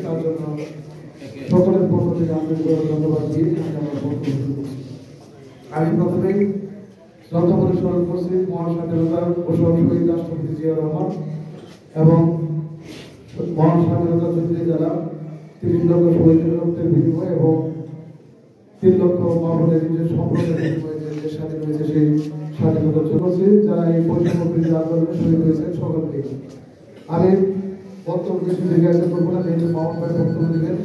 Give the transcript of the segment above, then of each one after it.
তার জন্য সকলের পক্ষ থেকে আন্তরিক ধন্যবাদ দিয়ে আমার বক্তব্য আমি প্রথমেই শ্রদ্ধা করে স্মরণ করছি মহান স্বাধীনতা ও শহীদ রাষ্ট্রপতি জিয়া রহমান এবং মহান স্বাধীনতা যুদ্ধে যারা ৩ লক্ষ শহীদের রক্তের বিনিময় এবং ৩ লক্ষ মাহবুবের নিজের সম্পদের বিনিময়ে যে স্বাধীন হয়েছে সেই স্বাধীনতা করছি যারা এই বৈষম্য বিরোধী আন্দোলনে শহীদ হয়েছেন সকলকে। আমি বক্তব্য কিছু জিজ্ঞাসা করবো না, যেহেতু মাহবুব ভাই বক্তব্য দিবেন।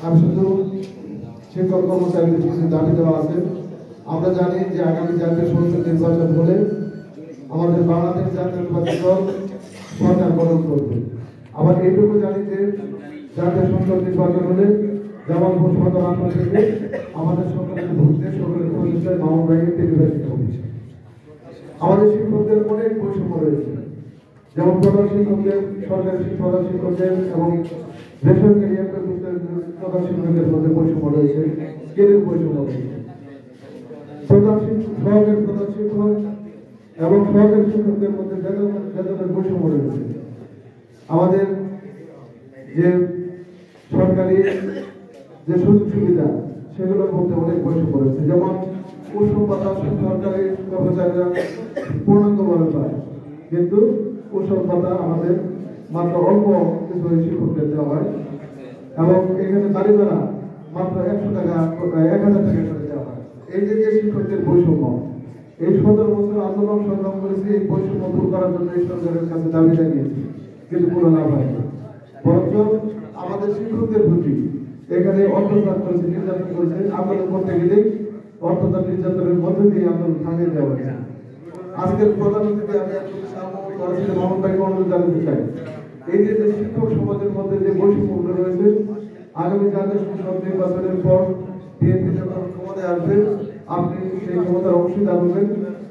আমি শুধু শিক্ষক কর্মচারীদের কিছু দাবি দেওয়া আছে। আমরা জানি যে আগামী জাতীয় সংসদ নির্বাচন হলে আমাদের বাংলাদেশ জাতীয়তাবাদী দল সরকার গঠন করবে। আবার এইটুকু জানি যে জাতীয় সংসদ নির্বাচন হলে জামালপুর সদর আসন থেকে আমাদের সকলের ভোটে সকলের প্রতিষ্ঠায় মাহবুব ভাইকে নির্বাচিত হবে। আমাদের শিক্ষকদের অনেক বৈষম্য রয়েছে, যেমন প্রধান শিক্ষকদের, সরকারি প্রধান শিক্ষকদের এবং বেসরকারি প্রধান শিক্ষকদের মধ্যে বৈষম্য রয়েছে, স্কেলের বৈষম্য রয়েছে। সহকারী প্রধান শিক্ষক এবং সহকারী শিক্ষকদের মধ্যে বেতনের বৈষম্য রয়েছে। আমাদের যে সরকারি যে সুযোগ সুবিধা সেগুলোর মধ্যে অনেক বৈষম্য রয়েছে, যেমন কুসুম ভাতা সরকারি কর্মচারীরা পূর্ণাঙ্গভাবে পায়, কিন্তু কুসুম ভাতা আমাদের মাত্র অল্প কিছু শিক্ষকদের দেওয়া হয় এবং এখানে বাড়ি ভাড়া মাত্র 100 টাকা 1000 টাকা করে দেওয়া হয়। এই যে শিক্ষকদের বৈষম্য, এই 17 বছর আন্দোলন সংগ্রাম করেছি এই বৈষম্য দূর করার জন্য এই সরকারের কাছে দাবি জানিয়েছি, কিন্তু কোনো লাভ হয়নি। বরঞ্চ আমাদের শিক্ষকদের প্রতি এখানে অত্যাচার করেছে, নির্যাতন করেছে। আন্দোলন করতে গেলে অত্যাচার নির্যাতনের মধ্যে দিয়ে আন্দোলন থামিয়ে দেওয়া হয়েছে। আজকের প্রধানমন্ত্রীকে আমি মাহমুদ ভাইকে অনুরোধ জানাতে চাই, এই যে শিক্ষক সমাজের মধ্যে যে বৈষম্য রয়েছে, আগামী জাতীয় সংসদ নির্বাচনের পর বিএনপি যখন ক্ষমতায় আসবে আপনি সেই ক্ষমতার অংশীদার হবেন,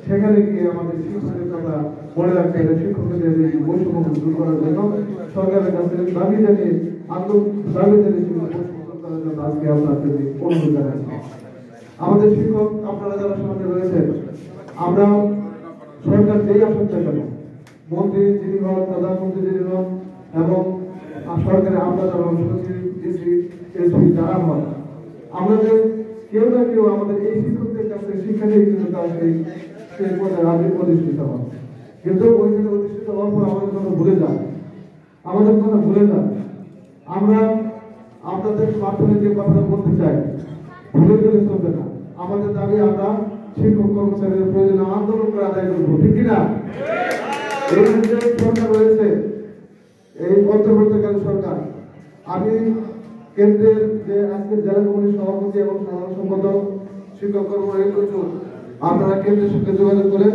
সেখানে গিয়ে আমাদের শিক্ষকের কথা মনে রাখতে হবে। শিক্ষকদের বৈষম্য দূর করার জন্য সরকারের কাছে দাবি জানিয়ে আজকে আপনাদের অনুরোধ জানাচ্ছি। আমাদের শিক্ষক আপনারা যারা সামনে রয়েছেন, আমরা সরকার যেই আসন কেন, মন্ত্রী যিনি হন, প্রধানমন্ত্রী যিনি হন এবং সরকারে আমরা যারা সচিব, ডিসি, এসপি যারা হন, আমরা যে কেউ না কেউ আমাদের এই শিক্ষকদের কাছে শিক্ষা নিয়ে কিন্তু সেই পদে প্রতিষ্ঠিত হন, কিন্তু ওইখানে প্রতিষ্ঠিত হওয়ার পর আমাদের কথা ভুলে যান, আমরা আপনাদের মাধ্যমে যে কথাটা বলতে চাই, ভুলে গেলে চলবে না। আমাদের দাবি আমরা শিক্ষক কর্মচারীদের প্রয়োজনে আন্দোলন করে আদায় করবো, ঠিক কিনা? এই যে সরকার রয়েছে, এই অন্তর্বর্তীকালীন সরকার, আমি কেন্দ্রের যে আজকের জেলা কমিটির সভাপতি এবং সাধারণ সম্পাদক শিক্ষক কর্মচারী প্রচুর, আপনারা কেন্দ্রের সঙ্গে যোগাযোগ করেন।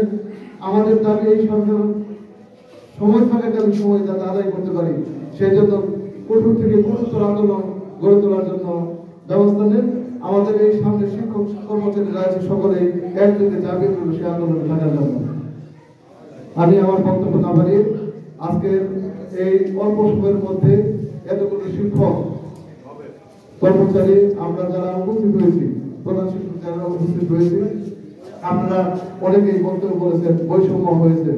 আমাদের দাবি এই সরকার সময় থাকাকালীন সময় যাতে আদায় করতে পারি, সেই জন্য কঠোর থেকে কঠোর আন্দোলন গড়ে তোলার জন্য ব্যবস্থা নেন। আমাদের এই সামনে শিক্ষক কর্মচারীরা আছে, সকলেই একযোগে দাবি করবে সেই আন্দোলনে থাকার জন্য। আমি আমার বক্তব্য না বাড়িয়ে আজকের এই অল্প সময়ের মধ্যে এতগুলো শিক্ষক কর্মচারী আমরা যারা উপস্থিত হয়েছি, প্রধান শিক্ষক যারা উপস্থিত হয়েছি, আপনারা অনেকেই বক্তব্য বলেছেন বৈষম্য হয়েছে।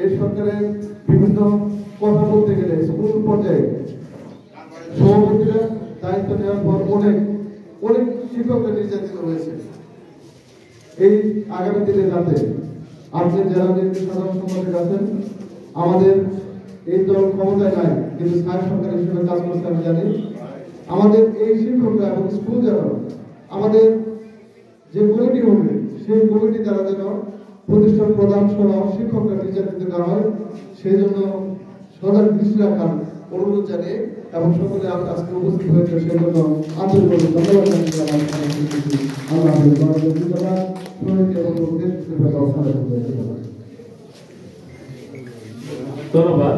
এই সরকারের বিভিন্ন কথা বলতে গেলে স্কুল পর্যায়ে সভাপতিরা দায়িত্ব নেওয়ার পর অনেক শিক্ষকরা নির্যাতিত হয়েছে। এই আগামী দিনে যাতে আপনি যারা সাধারণ সম্পাদক আছেন, আমাদের এই দল ক্ষমতায় নাই কিন্তু স্থায়ী সরকার হিসেবে কাজ করতে আমি জানি, আমাদের এই শিক্ষকরা এবং স্কুল যারা আমাদের যে কমিটি হবে সেই কমিটি দ্বারা যেন প্রতিষ্ঠান প্রধান সহ শিক্ষকরা নির্যাতিত করা হয়, সেই জন্য সরকার দৃষ্টি রাখার অনুরোধ জানিয়ে এবং সকলে আজকে উপস্থিত হয়েছে সেই জন্য আন্তরিক ধন্যবাদ জানিয়ে ধন্যবাদ।